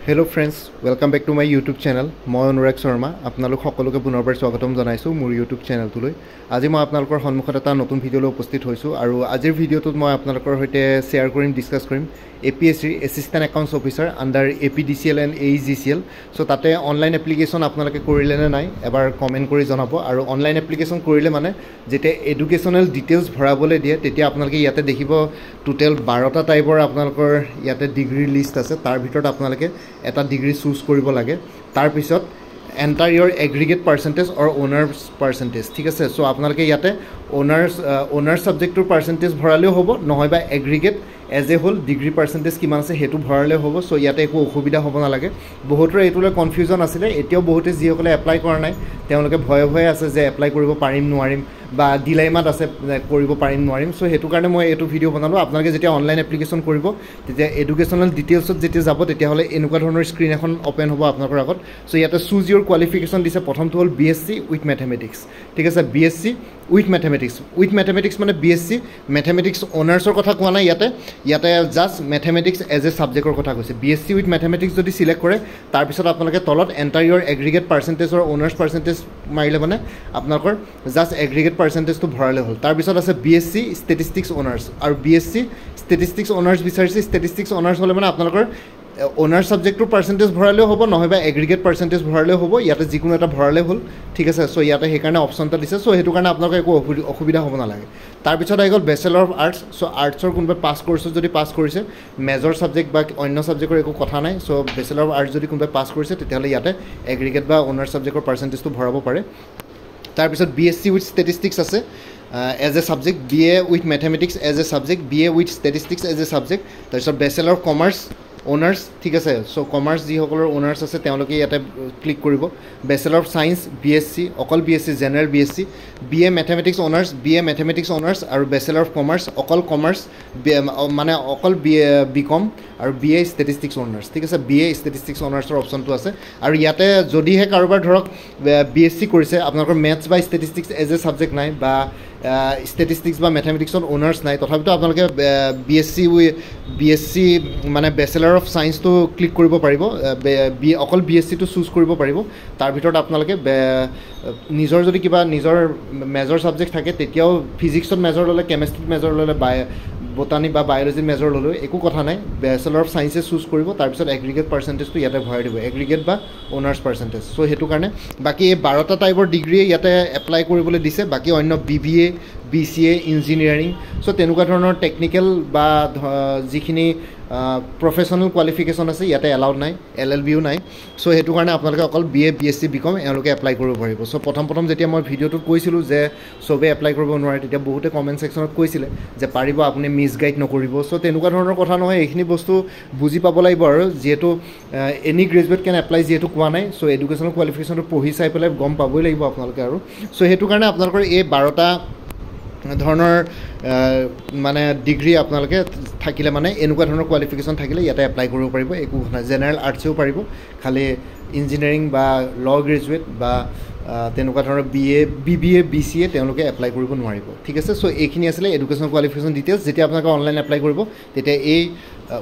Hello friends, welcome back to my YouTube channel. মই অনুৰাগ শৰ্মা আপোনালোক সকলোকে পুনৰবাৰ স্বাগতম জনাইছো মোৰ YouTube চেনেলটোলৈ। আজি মই আপোনালোকৰ সন্মুখত এটা নতুন ভিডিঅলৈ উপস্থিত হৈছো আৰু আজিৰ ভিডিঅটোত মই আপোনালোকৰ সৈতে শেয়াৰ কৰিম ডিসকাস কৰিম APSC assistant accounts officer under APDCL and AEGCL। So তাতে অনলাইন এপ্লিকেশন আপোনালোকে কৰিলে নে নাই এবাৰ কমেন্ট কৰি জনাব আৰু অনলাইন এপ্লিকেশন কৰিলে মানে যেতে এডুকেশনাল ডিটেইলস ভৰাবলৈ দিয়ে তেতিয়া আপোনালোকে ইয়াতে দেখিব টোটাল 12টা টাইপৰ আপোনালোকৰ ইয়াতে ডিগ্ৰী লিষ্ট আছে তাৰ ভিতৰত আপোনালোকে এটা ডিগ্ৰী চুজ কৰিব লাগে তাৰ পিছত enter your aggregate percentage or honors percentage ঠিক আছে সো আপোনালোকে ইয়াতে honors subjectৰ percentage ভৰালেও হ'ব নহয়বা aggregate as a whole degree percentage কিমান আছে হেতু ভৰালে হ'ব সো ইয়াতে একো অসুবিধা হ'ব না লাগে বহুতৰ এটোলে কনফিউজন আছিল এতিয়াও বহুতে যিসকলে এপ্লাই কৰা নাই তেওঁলোকে ভয় আছে যে এপ্লাই কৰিব পাৰিম নোৱাৰিম বা ডিলাইমাত আছে কৰিব পাৰিম নোৱাৰিম সো হেতু কাৰণে মই এটো ভিডিও বনালো আপোনালোকে যেতিয়া অনলাইন এপ্লিকেশন কৰিব তেতিয়া এডুকেশনাল ডিটেইলছত যেতিয়া যাব তেতিয়া হলে এনেকুৱা ধৰণৰ স্ক্ৰিন এখন ওপেন হ'ব আপোনালোকৰ আগত সো ইয়াতে চুজ ইউৰ কোৱালিফিকেশন দিছে প্ৰথমটো হল BSc উইথ ম্যাথমেটিক্স ঠিক আছে BSc উইথ ম্যাথমেটিক্স মানে BSc ম্যাথমেটিক্স অনাৰ্সৰ কথা কোৱা নাই ইয়াতে জাস্ট ম্যাথমেটিক্স এজ এ সাবজেক্টৰ কথা কৈছে BSc উইথ ম্যাথমেটিক্স যদি সিলেক্ট কৰে তাৰ পিছত আপোনালোকে তলত এন্টাৰ ইউৰ এগ্ৰিগেট পাৰ্সেন্টেজ অৰ অনাৰ্স পাৰ্সেন্টেজ মাৰিলে মানে আপোনালোকৰ জাস্ট এগ্ৰিগেট পাৰ্সেন্টেজ তো ভৰালে হ'ল তাৰ পিছত আছে BSc ষ্টেটিষ্টিক্স অনাৰ্স আৰু BSc ষ্টেটিষ্টিক্স অনাৰ্স বিচাৰিছে ষ্টেটিষ্টিক্স অনাৰ্স হলে মানে আপোনালোকৰ অনাৰ্স সাবজেক্টৰ পাৰ্সেন্টেজ ভৰালেও হ'ব নহয়বা এগ্ৰিগেট পাৰ্সেন্টেজ ভৰালেও হ'ব ইয়াতে যিকোনো এটা ভৰালে হ'ল ঠিক আছে সো ইয়াতে হেকাৰণে অপচনটা দিছে সো হেতু কাৰণে আপোনালোকে একো অসুবিধা হ'ব না লাগে তাৰ পিছত আইগল ব্যাচেলৰ অফ আৰ্টস সো আৰ্টছৰ কোনবা পাস কৰিছে যদি পাস কৰিছে মেজৰ সাবজেক্ট বা অন্য সাবজেক্টৰ একো কথা নাই সো ব্যাচেলৰ অফ আৰ্টস যদি কোনবা পাস কৰিছে তেতিয়াহলে ইয়াতে এগ্ৰিগেট বা অনাৰ্স সাবজেক্টৰ পাৰ্সেন্টেজটো ভৰাব পাৰে তাৰ পিছত BSc উইথ ষ্টেটিষ্টিক্স আছে as a subject BA with mathematics as a subject BA with statistics as a subject তাৰপিছত ব্যাচেলৰ অফ কমাৰ্স অনাৰ্স ঠিক আছে সো কমাৰ্স যি সকলৰ অনাৰ্স আছে তেওঁলোকে ইয়াতে ক্লিক কৰিব ব্যাচেলৰ অফ সায়েন্স BSc অকল BSc general BSc BA mathematics honours আৰু ব্যাচেলৰ অফ কমাৰ্স অকল কমাৰ্স মানে অকল BCom আৰু BA ষ্টেটিষ্টিক্স অনাৰ্স ঠিক আছে BA ষ্টেটিষ্টিক্স অনাৰ্সৰ অপচনটো আছে আৰু ইয়াতে যদিহে কাৰোবাৰ ধৰক BSc কৰিছে আপোনালোকৰ ম্যাথছ বা ষ্টেটিষ্টিক্স এজ এ সাবজেক্ট নাই বা ষ্টেটিষ্টিক্স বা ম্যাথমেটিক্সৰ অনাৰ্স নাই তথাপিতো আপোনালোকে BSc মানে ব্যাচেলৰ অফ সায়েন্স তো ক্লিক কৰিব পাৰিব অকল BSc তো চুজ কৰিব পাৰিব তাৰ ভিতৰত আপোনালোকে নিজৰ যদি কিবা নিজৰ মেজৰ সাবজেক্ট থাকে তেতিয়াও ফিজিক্সত মেজৰ ললে কেমিষ্ট্ৰিত মেজৰ ললে বটানি বা বায়োলজি মেজৰ ললে একো কথা নাই ব্যাচেলৰ অফ সায়েন্সে চুজ কৰিব তাৰ পিছত এগ্ৰিগেট পাৰ্সেন্টেজটো ইয়াতে ভৰাই দিব এগ্ৰিগেট বা অনাৰ্স পাৰ্সেন্টেজ সো হেতু কাৰণে বাকি এই 12টা টাইপৰ ডিগ্ৰী ইয়াতে এপ্লাই কৰিবলৈ দিছে বাকি অন্য BBA BCA ইঞ্জিনিয়াৰিং সো তেনেকুৱা ধৰণৰ টেকনিক্যাল বা যিখিনি প্ৰফেশনাল কোৱালিফিকেশন আছে ইয়াতে এলাউড নাই LLBও নাই সো হেতু কাৰণে আপোনালোকে অকল BA BSc BCom এওঁলোকে এপ্লাই কৰিব পাৰিব সো প্ৰথম যেতিয়া মই ভিডিওটো কৈছিলো যে সবে এপ্লাই কৰিব নোৱাৰে তেতিয়া বহুতে কমেন্ট সেকশনত কৈছিলে যে পাৰিব আপুনি মিসগাইড নকৰিব সো তেনেকুৱা ধৰণৰ কথা নহয় এইখিনি বস্তু বুজি পাব লাগিব আৰু যেহেতু এনি গ্ৰেজুৱেট কেন এপ্লাই যেহেতু কোৱা নাই সো এডুকেশনাল কোৱালিফিকেশনটো পঢ়ি চাই পেলাই গম পাবই লাগিব আপোনালোকে আৰু সো হেতু কাৰণে আপোনালোকৰ এই 12টা ধৰণৰ মানে ডিগ্ৰী আপোনালোকে থাকিলে মানে এনেকুৱা ধৰণৰ কোৱালিফিকেশন থাকিলে ইয়াতে এপ্লাই কৰিব পাৰিব একো কথা জেনাৰেল আৰ্টসও পাৰিব খালি ইঞ্জিনিয়াৰিং বা ল গ্ৰেজুৱেট বা তেনেকুৱা ধৰণৰ BBA BCA তেওঁলোকে এপ্লাই কৰিব নোৱাৰিব ঠিক আছে সো এইখিনি আছিল এডুকেশনাল কোৱালিফিকেশন ডিটেইলস যেতিয়া আপোনালোকে অনলাইন এপ্লাই কৰিব তেতিয়া এই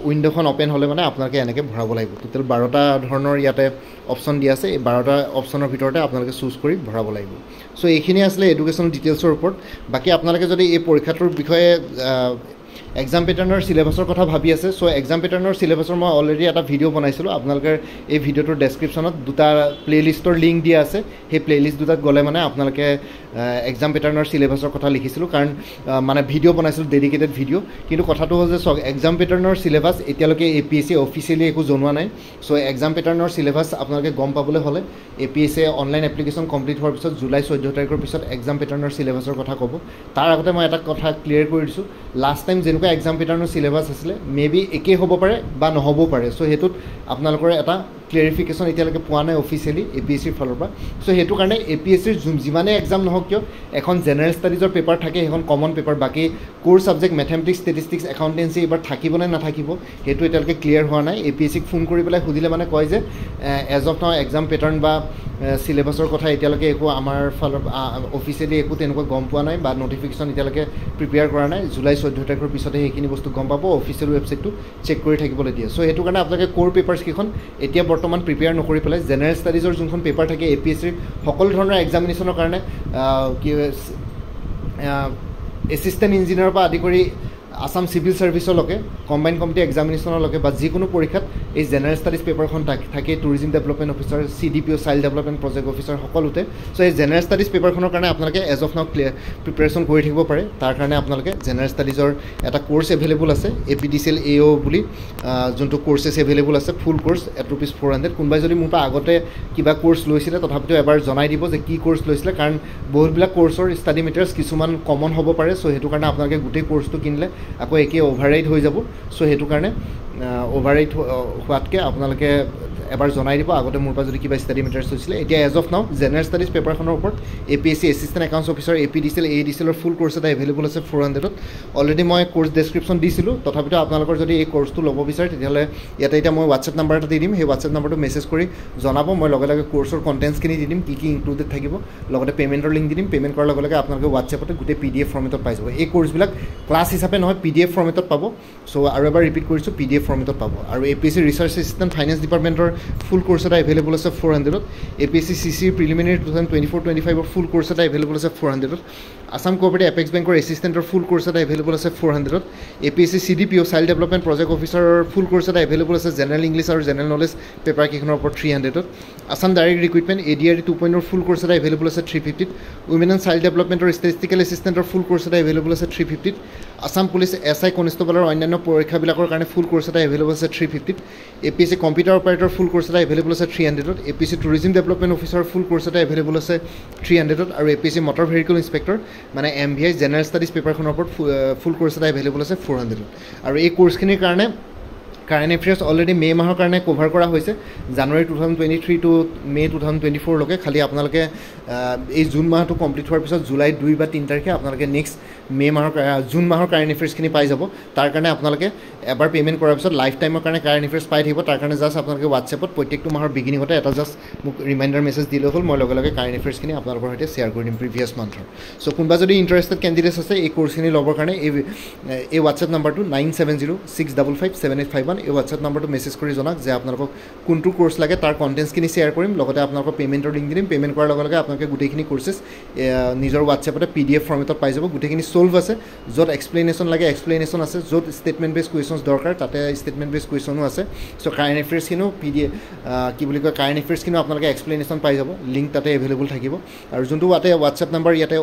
উইন্ডোখন ওপেন হলে মানে আপোনালোকে এনেকৈ ভৰাব লাগিব টোটাল 12টা ধৰণৰ ইয়াতে অপচন দিয়া আছে এই 12টা অপচনৰ ভিতৰতে আপোনালোকে চুজ কৰি ভৰাব লাগিব সো এইখিনি আছিল এডুকেশনাল ডিটেইলসৰ ওপৰত বাকি আপোনালোকে যদি এই পৰীক্ষাটোৰ বিষয়ে এক্সাম প্যাটাৰ্নৰ সিলেবাসৰ কথা ভাবি আছে সো এক্সাম প্যাটাৰ্নৰ সিলেবাসৰ মই অলৰেডি এটা ভিডিও বনাইছিলো আপোনালোকৰ এই ভিডিওটোৰ ডেসক্ৰিপচনত দুটা প্লেলিষ্টৰ লিংক দিয়া আছে সেই প্লেলিষ্ট দুটাত গলে মানে আপোনালোকে এক্সাম প্যাটাৰ্নৰ সিলেবাসৰ কথা লিখিছিলো কাৰণ মানে ভিডিও বনাইছিলো ডেডিকেটেড ভিডিও কিন্তু কথাটো হ'ল যে এক্সাম প্যাটাৰ্নৰ সিলেবাস এতিয়ালৈকে APSC অফিচিয়ালি একো জনোৱা নাই সো এক্সাম প্যাটাৰ্নৰ সিলেবাস আপোনালোকে গম পাবলৈ হলে APSC অনলাইন এপ্লিকেশন কমপ্লিট হোৱাৰ পিছত জুলাই 14 তাৰিখৰ পিছত এক্সাম প্যাটাৰ্নৰ সিলেবাসৰ কথা ক'ব তাৰ আগতে মই এটা কথা ক্লিয়াৰ কৰি দিছো লাষ্ট টাইম যেনেকুৱা এক্সাম প্যাটাৰ্নৰ সিলেবাস আছিল মেবি একে হ'ব পাৰে বা নহ'ব পাৰে সো হেতুত আপোনালোকৰ এটা ক্লেৰিফিকেশ্যন এতিয়ালৈকে পোৱা নাই অফিচিয়েলি APSCৰ ফালৰ পৰা সো সেইটো কাৰণে APSCৰ যিমানে এক্সাম নহওক কিয় এখন জেনেৰেল ষ্টাডিজৰ পেপাৰ থাকে সেইখন কমন পেপাৰ বাকী কোৰ ছাবজেক্ট মেথমেটিক্স ষ্টেটিষ্টিক্স একাউণ্টেঞ্চি এইবাৰ থাকিব নে নাথাকিব সেইটো এতিয়ালৈকে ক্লিয়াৰ হোৱা নাই APSCক ফোন কৰি পেলাই সুধিলে মানে কয় যে এজ অফ নাও এক্সাম পেটাৰ্ণ বা চিলেবাছৰ কথা এতিয়ালৈকে একো আমাৰ ফালৰ অফিচিয়েলি একো তেনেকুৱা গম পোৱা নাই বা নটিফিকেশ্যন এতিয়ালৈকে প্ৰিপেয়াৰ কৰা নাই জুলাই 14 তাৰিখৰ পিছতে সেইখিনি বস্তু গম পাব অফিচিয়েল ৱেবছাইটটো চেক কৰি থাকিবলৈ দিয়ে সো সেইটো কাৰণে আপোনালোকে কোৰ পেপাৰ্ছকেইখন এতিয়া বৰ্তমান প্ৰিপেয়াৰ নকৰি পেলাই জেনেৰেল ষ্টাডিজৰ যোনখন পেপাৰ থাকে APSCৰ সকলো ধৰণৰ এক্সামিনেশ্যনৰ কাৰণে কি এছিষ্টেণ্ট ইঞ্জিনিয়াৰৰ পৰা আদি কৰি আসাম সিভিল সাৰ্ভিসলৈকে কম্বাইন কমিটি এক্সামিনেশ্যনলৈকে বা যিকোনো পৰীক্ষাত এই জেনেৰেল ষ্টাডিজ পেপাৰখন থাকে tourism development officer CDPO child development project officer সকলোতে সো এই জেনেৰেল ষ্টাডিজ পেপাৰখনৰ কাৰণে আপোনালোকে এজ অফ নাও প্ৰিপেৰেশ্যন কৰি থাকিব পাৰে তাৰ কাৰণে আপোনালোকে জেনেৰেল ষ্টাডিজৰ এটা কোৰ্ছ এভেইলেবল আছে APDCL AO বুলি যোনটো কোৰ্চেছ এভেইলেবল আছে ফুল কোৰ্ছ ₹400 কোনোবাই যদি মোৰ পৰা আগতে কিবা কোৰ্ছ লৈছিলে তথাপিতো এবাৰ জনাই দিব যে কি কোৰ্ছ লৈছিলে কাৰণ বহুতবিলাক কোৰ্ছৰ ষ্টাডি মেটেৰিয়েলছ কিছুমান কমন হ'ব পাৰে সো সেইটো কাৰণে আপোনালোকে গোটেই কোৰ্ছটো কিনিলে আকৌ একে অভাৰৰাইড হৈ যাব সো সেইটো কাৰণে অভাৰৰাইড হোৱাতকৈ আপোনালোকে এবাৰ জনাই দিব আগতে মোৰ পৰা যদি কিবা ষ্টাডি মেটেৰিয়েলছ হৈছিলে এতিয়া এজ অফ নাও জেনেৰেল ষ্টাডিজ পেপাৰখনৰ ওপৰত APSC assistant accounts officer APDCL ADCLৰ ফুল কোৰ্ছ এটা এভেইলেবল আছে 400ত অলৰেডি মই কোৰ্ছ ডেছক্ৰিপশ্যন দিছিলোঁ তথাপিতো আপোনালোকৰ যদি এই কোৰ্ছটো ল'ব বিচাৰে তেতিয়াহ'লে ইয়াতে এতিয়া মই হোৱাটছএপ নাম্বাৰ এটা দি দিম সেই হোৱাটছএপ নাম্বাৰটো মেছেজ কৰি জনাব মই লগে লগে কোৰ্ছৰ কণ্টেণ্টছখিনি দি দিম কি ইনক্লুডেড থাকিব লগতে পে'মেণ্টৰ লিংক দি দিম পে'মেণ্ট কৰাৰ লগে লগে আপোনালোকে হোৱাটছএপতে গোটেই PDF ফৰ্মেটত পাই যাব এই কোৰ্ছবিলাক ক্লাছ হিচাপে নহয় PDF ফৰ্মেটত পাব সো আৰু এবাৰ ৰিপিট কৰিছোঁ PDF ফৰ্মেটত পাব আৰু APSC ৰিচাৰ্চ এছিষ্টেণ্ট ফাইনেন্স ডিপাৰ্টমেণ্টৰ ফুল কোৰ্ছ এটা এভেইলেবল আছে 400ত APSC CC প্ৰিলিমিনাৰী 2024-25ৰ ফুল কোৰ্ছ এটা এভেইলেবল আছে 400ত আসাম কোঅপাৰেটিভ এপেক্স বেংকৰ এছিষ্টেণ্টৰ ফুল কোৰ্ছ এটা এভেইলেবল আছে 400ত APSC CDPO child development project অফিচাৰৰ ফুল কোৰ্ছ এটা এভেইলেবল আছে জেনেৰেল ইংলিছ আৰু জেনেৰেল নলেজ পেপাৰ কেইখনৰ ওপৰত 300ত Assam direct recruitment ADRE 2.0 full course এটা এভেইলেবল আছে 350ত উইমেন এণ্ড চাইল্ড ডেভেলপমেণ্টৰ ষ্টেটিষ্টিকেল এছিষ্টেণ্টৰ ফুল কোৰ্ছ এটা এভেইলেবল আছে 350ত আসাম পুলিচ SI কনষ্টেবলৰ অন্যান্য পৰীক্ষাবিলাকৰ কাৰণে ফুল কোৰ্ছ এটা এভেইলেবল আছে 350ত APSC computer operator full course এটা এভেইলেবল আছে 300ত APSC টুৰিজিম ডেভেলপমেণ্ট অফিচাৰ ফুল কোৰ্ছ এটা এভেইলেবল আছে 300ত আৰু APSC মটৰ ভেহিকল ইনস্পেক্টৰ মানে MVI জেনেৰেল ষ্টাডিজ পেপাৰখনৰ ওপৰত ফুল কোৰ্ছ এটা এভেইলেবল আছে 400ত আৰু এই কোৰ্ছখিনিৰ কাৰণে কাৰেণ্ট এফেয়াৰ্ছ অলৰেডি মে' মাহৰ কাৰণে কভাৰ কৰা হৈছে জানুৱাৰী 2023 টু মে' 2024 লৈকে খালি আপোনালোকে এই জুন মাহটো কমপ্লিট হোৱাৰ পিছত জুলাই 2 বা 3 তাৰিখে আপোনালোকে নেক্সট জুন মাহৰ কাৰেণ্ট এফেয়াৰ্ছখিনি পাই যাব তাৰ কাৰণে আপোনালোকে এবাৰ পে'মেণ্ট কৰাৰ পিছত লাইফ টাইমৰ কাৰণে কাৰেণ্ট এফেয়াৰ্ছ পাই থাকিব তাৰ কাৰণে জাষ্ট আপোনালোকে হোৱাটছএপত প্ৰত্যেকটো মাহৰ বিগিনিঙতে এটা জাষ্ট মোক ৰিমাইণ্ডাৰ মেছেজ দিলে হ'ল মই লগে লগে কাৰেণ্ট এফেয়াৰ্ছখিনি আপোনালোকৰ সৈতে শ্বেয়াৰ কৰি দিম প্ৰিভিয়াছ মান্থৰ চ' কোনোবা যদি ইণ্টাৰেষ্টেড কেণ্ডিডেটছ আছে এই কোৰ্ছখিনি ল'বৰ কাৰণে এই হোৱাটছএপ নাম্বাৰটো 9706557851 এই হোৱাটছএপ নাম্বাৰটো মেছেজ কৰি জনাওক যে আপোনালোকক কোনটো কোৰ্ছ লাগে তাৰ কণ্টেণ্টছখিনি শ্বেয়াৰ কৰিম লগতে আপোনালোকৰ পে'মেণ্টৰ লিংক দি দিম পে'মেণ্ট কৰাৰ লগে লগে আপোনালোকে গোটেইখিনি কোৰ্চেছ নিজৰ হোৱাটছএপতে PDF ফৰ্মেটত পাই যাব গোটেইখিনি চল্ভ আছে য'ত এক্সপ্লেনেশ্যন লাগে এক্সপ্লেনেশ্যন আছে য'ত ষ্টেটমেণ্ট বেছ কুৱেশ্যনছ দৰকাৰ তাতে ষ্টেটমেণ্ট বেছ কুৱেশ্যনো আছে চ' কাৰেণ্ট এফেয়াৰ্ছখিনিও কি বুলি কয় কাৰেণ্ট এফেয়াৰ্ছখিনিও আপোনালোকে এক্সপ্লেনেশ্যন পাই যাব লিংক তাতে এভেইলেবল থাকিব আৰু যোনটো হোৱাটছএপ নাম্বাৰ ইয়াতে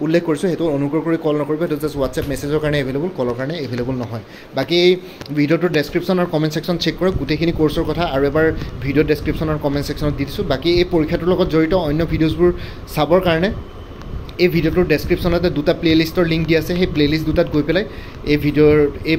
উল্লেখ কৰিছোঁ সেইটো অনুগ্ৰহ কৰি কল নকৰিব সেইটো জাষ্ট হোৱাটছএপ মেছেজৰ কাৰণে এভেইলেবল কলৰ কাৰণে এভেইলেবল নহয় বাকী এই ভিডিঅ'টোৰ ডেছক্ৰিপশ্যন আৰু কমেণ্ট ছেকশ্যন চেক কৰক গোটেইখিনি কোৰ্ছৰ কথা আৰু এবাৰ ভিডিঅ' ডেছক্ৰিপশ্যন আৰু কমেণ্ট ছেকশ্যনত দি দিছোঁ বাকী এই পৰীক্ষাটোৰ লগত জড়িত অন্য ভিডিঅ'ছবোৰ চাবৰ কাৰণে এই ভিডিঅ'টোৰ ডেছক্ৰিপশ্যনতে দুটা প্লে'লিষ্টৰ লিংক দি আছে সেই প্লে'লিষ্ট দুটাত গৈ পেলাই এই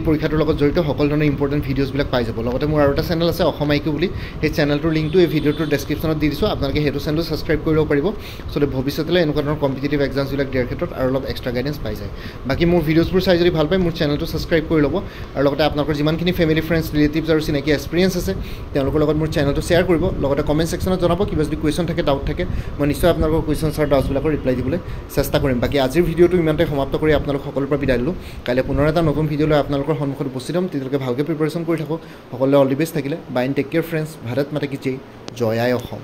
পৰীক্ষাটোৰ লগত জড়িত সকলো ধৰণৰ ইম্পৰ্টেণ্ট ভিডিঅ'ছবিলাক পাই যাব লগতে মোৰ আৰু এটা চেনেল আছে অসম IQ বুলি সেই চেনেলটোৰ লিংকটো এই ভিডিঅ'টোৰ ডেছক্ৰিপশ্যনত দি দিছোঁ আপোনালোকে সেইটো চেনেলটো ছাবস্ক্ৰাইব কৰিব পাৰিব চ' ভৱিষ্যতলৈ এনেকুৱা ধৰণৰ কম্পিটিটিভ এক্সামছবিলাক দিয়াৰ ক্ষেত্ৰত আৰু অলপ এক্সট্ৰা গাইডেঞ্চ পাই যায় বাকী মোৰ ভিডিঅ'ছবোৰ চাই যদি ভাল পায় মোৰ চেনেলটো ছাবস্ক্ৰাইব কৰি ল'ব আৰু লগতে আপোনালোকৰ যিমানখিনি ফেমিলি ফ্ৰেণ্ডছ ৰিলেটিভছ আৰু চিনাকি এক্সপিৰিয়েঞ্চ আছে তেওঁলোকৰ লগত মোৰ চেনেলটো শ্বেয়াৰ কৰিব লগতে কমেণ্ট ছেকশ্যনত জনাব কিবা যদি কুৱেশ্যন থাকে ডাউট থাকে মই নিশ্চয় আপোনালোকৰ কুৱেশ্যনছ আৰু ডাউটছবিলাকৰ ৰিপ্লাই দিবলৈ চেষ্টা কৰিম বাকী আজিৰ ভিডিঅ'টো ইমানতে সমাপ্ত কৰি আপোনালোক সকলোৰ পৰা বিদায় দিলোঁ কাইলৈ পুনৰ এটা নতুন ভিডিঅ' লৈ আপোনালোকৰ সন্মুখত উপস্থিত হ'ম তেতিয়ালৈকে ভালকৈ প্ৰিপাৰেশ্যন কৰি থাকক সকলোৱে অল দি বেষ্ট থাকিলে bye and take care friends Bharat Mata কি জয় জয় আই অসম